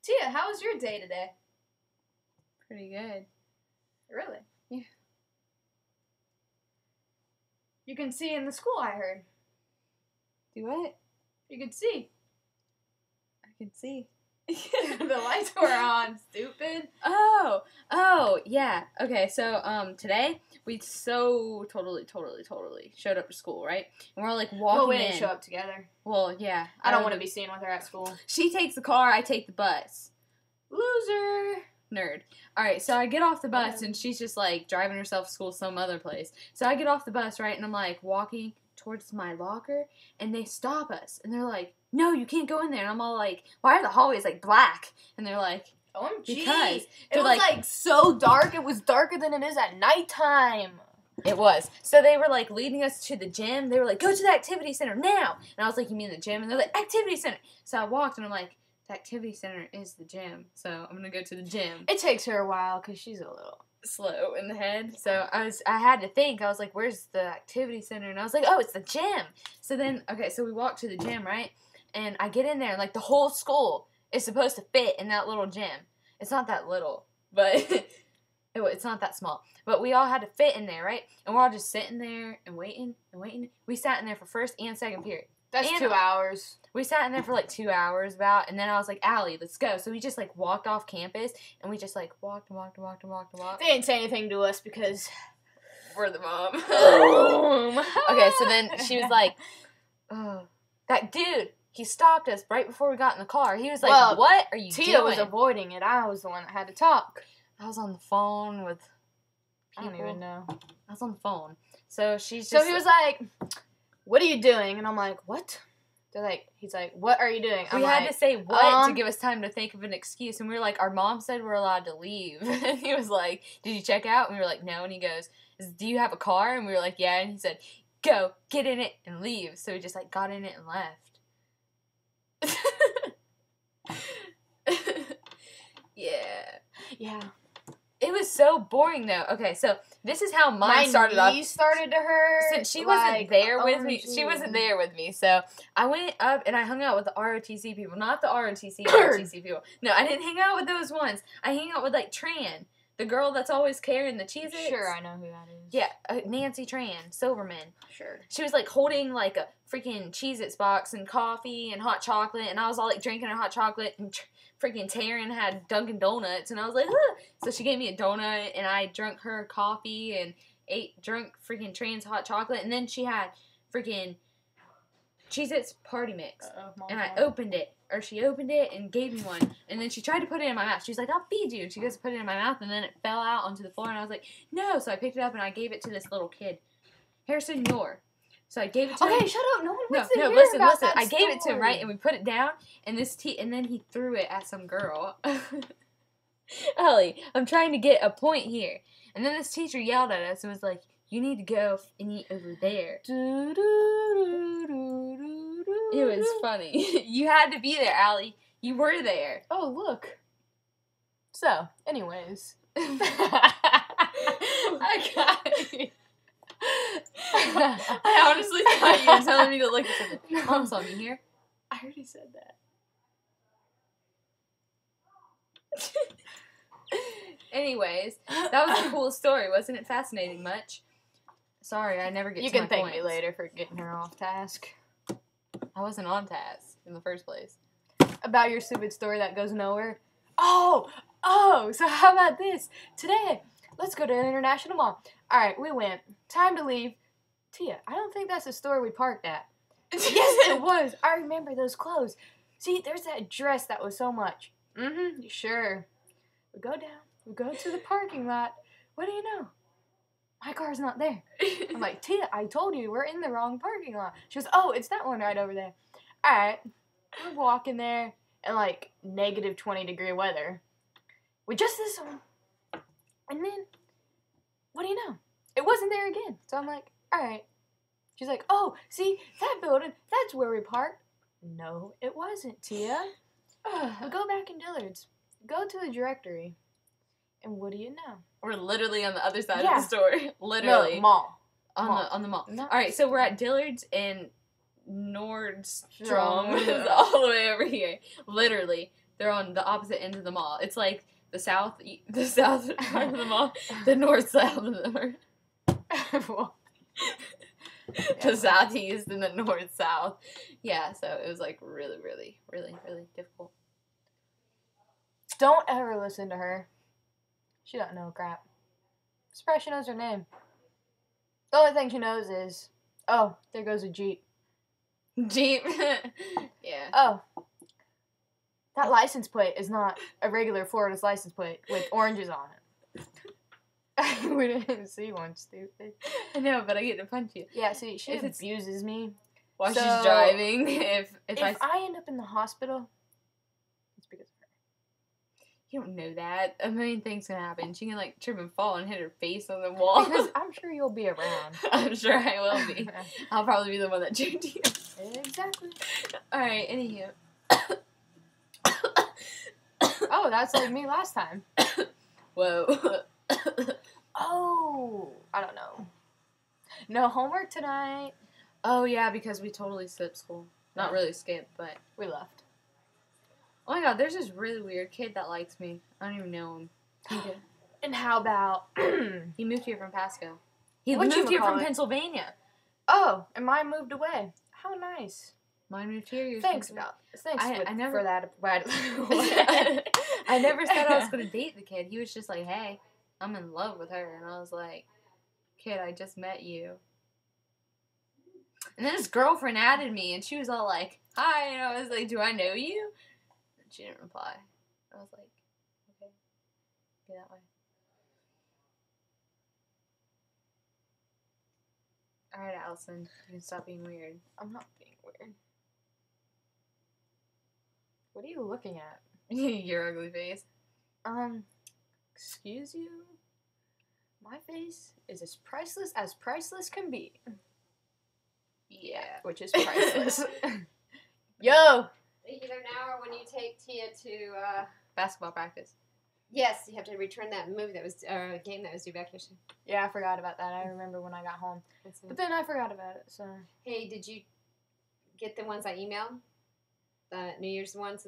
Tia, how was your day today? Pretty good. Really? Yeah. You can see in the school, I heard. Do what? You can see. I can see. The lights were on, stupid. Oh, yeah. Okay, so, today, we totally showed up to school, right? And we're all, like, walking Well, we in. didn't show up together. Well, yeah. I don't want to be seen with her at school. She takes the car, I take the bus. Loser. Nerd. Alright, so I get off the bus, and she's just, like, driving herself to school some other place. So I get off the bus, right, and I'm, like, walking towards my locker, and they stop us. And they're like, no, you can't go in there. And I'm all like, why are the hallways, like, black? And they're like, OMG. because. It was, like, so dark. It was darker than it is at nighttime. It was. So they were, like, leading us to the gym. They were like, go to the activity center now. And I was like, you mean the gym? And they're like, activity center. So I walked, and I'm like, the activity center is the gym. So I'm going to go to the gym. It takes her a while because she's a little slow in the head. So I had to think. I was like, where's the activity center? And I was like, oh, it's the gym. So then, okay, so we walked to the gym, right? And I get in there, and, like, the whole school is supposed to fit in that little gym. It's not that little, but it's not that small. But we all had to fit in there, right? And we're all just sitting there and waiting and waiting. We sat in there for first and second period. That's And 2 hours. We sat in there for, like, 2 hours about, and then I was like, Allie, let's go. So we just, like, walked off campus, and we just, like, walked. They didn't say anything to us because we're the mom. Boom. Okay, so then she was like, oh, that dude, he stopped us right before we got in the car. He was like, well, what are you Tia doing? was avoiding it. I was the one that had to talk. I was on the phone with people. I don't even know. I was on the phone. So she's just... So he was like, what are you doing? And I'm like, what? They're like, he's like, what are you doing? We had to say what to give us time to think of an excuse. And we were like, our mom said we're allowed to leave. And he was like, did you check out? And we were like, no. And he goes, do you have a car? And we were like, yeah. And he said, go, get in it, and leave. So we just, like, got in it and left. Yeah. It was so boring, though. Okay, so this is how mine started off. My knee started to hurt. Since she wasn't there with me. She wasn't there with me. So I went up and I hung out with the ROTC people. Not the ROTC people. No, I didn't hang out with those ones. I hang out with, like, Tran. The girl that's always carrying the Cheez-Its. Sure, I know who that is. Yeah, Nancy Tran, Silverman. Sure. She was, like, holding, like, a freaking Cheez-Its box and coffee and hot chocolate. And I was all, like, drinking her hot chocolate. And freaking Taryn had Dunkin' Donuts. And I was like, ah. So she gave me a donut. And I drank her coffee and drank freaking Tran's hot chocolate. And then she had freaking Cheez-Its Party Mix. And I opened it. Or she opened it and gave me one. And then she tried to put it in my mouth. She's like, I'll feed you. And she goes to put it in my mouth. And then it fell out onto the floor. And I was like, no. So I picked it up and I gave it to this little kid. Harrison Yor. So I gave it to him. Okay, shut up. No one wants to hear listen. about that I gave it to him, story. right? And we put it down. And and then he threw it at some girl. Ellie, I'm trying to get a point here. And then this teacher yelled at us and was like, you need to go and eat over there. It was funny. You had to be there, Allie. You were there. Oh, look. So, anyways. I got it. I honestly thought you were telling me to look at something. Mom saw me here. I already said that. Anyways, that was a cool story. Wasn't it fascinating much? Sorry, I never get you to can my thank points. me later for getting her off task. I wasn't on task in the first place. About your stupid story that goes nowhere. Oh, so how about this? Today, let's go to an international mall. Alright, we went. Time to leave. Tia, I don't think that's the store we parked at. Yes, it was. I remember those clothes. See, there's that dress that was so much. Mm-hmm, sure. We go down. We go to the parking lot. What do you know? My car's not there. I'm like, Tia, I told you we're in the wrong parking lot. She goes, oh, it's that one right over there. Alright, we're walking there in like negative 20-degree weather with just this one. And then, what do you know? It wasn't there again. So I'm like, alright. She's like, oh, see, that building, that's where we parked. No, it wasn't, Tia. We go back in Dillard's. Go to the directory. And what do you know? We're literally on the other side of the store. Literally. No, mall. On the mall. No. Alright, so we're at Dillard's and Nordstrom is all the way over here. Literally. They're on the opposite ends of the mall. It's like the south part of the mall, the north south of the Well, the southeast and the north south. Yeah, so it was like really, really, really, really difficult. don't ever listen to her. She don't know crap. Surprised she knows her name. The only thing she knows is, oh, there goes a Jeep. Jeep. Yeah. Oh, that license plate is not a regular Florida's license plate with oranges on it. We didn't see one, stupid. I know, but I get to punch you. Yeah, see, she If it's- abuses me. While So, she's driving. If I end up in the hospital, it's because of her. You don't know that. A million things can happen. She can like trip and fall and hit her face on the wall. Because I'm sure you'll be around. I'm sure I will be. I'll probably be the one that tripped you. Exactly. Alright, anywho. Oh, that's like me last time. Whoa. Oh, I don't know. No homework tonight. Oh yeah, because we totally skipped school. Not really skipped, but We left. oh my god, there's this really weird kid that likes me. I don't even know him. And how about... He moved here from Pasco. He What'd you moved here from call it? Pennsylvania. Oh, and mine moved away. How nice. Mine moved here. yours Thanks moved about thanks I- with- I never- for that. away. I never said I was going to date the kid. He was just like, hey, I'm in love with her. And I was like, kid, I just met you. And then his girlfriend added me, and she was all like, hi. And I was like, do I know you? And she didn't reply. I was like, okay, be that way. All right, Allison, you can stop being weird. I'm not being weird. What are you looking at? Your ugly face. Excuse you? My face is as priceless can be. Yeah. Which is priceless. Yo! Either now or when you take Tia to, Basketball practice. yes, you have to return that game that was due back yesterday. Yeah, I forgot about that. I remember when I got home. But then I forgot about it, so... Hey, did you get the ones I emailed? The New Year's ones and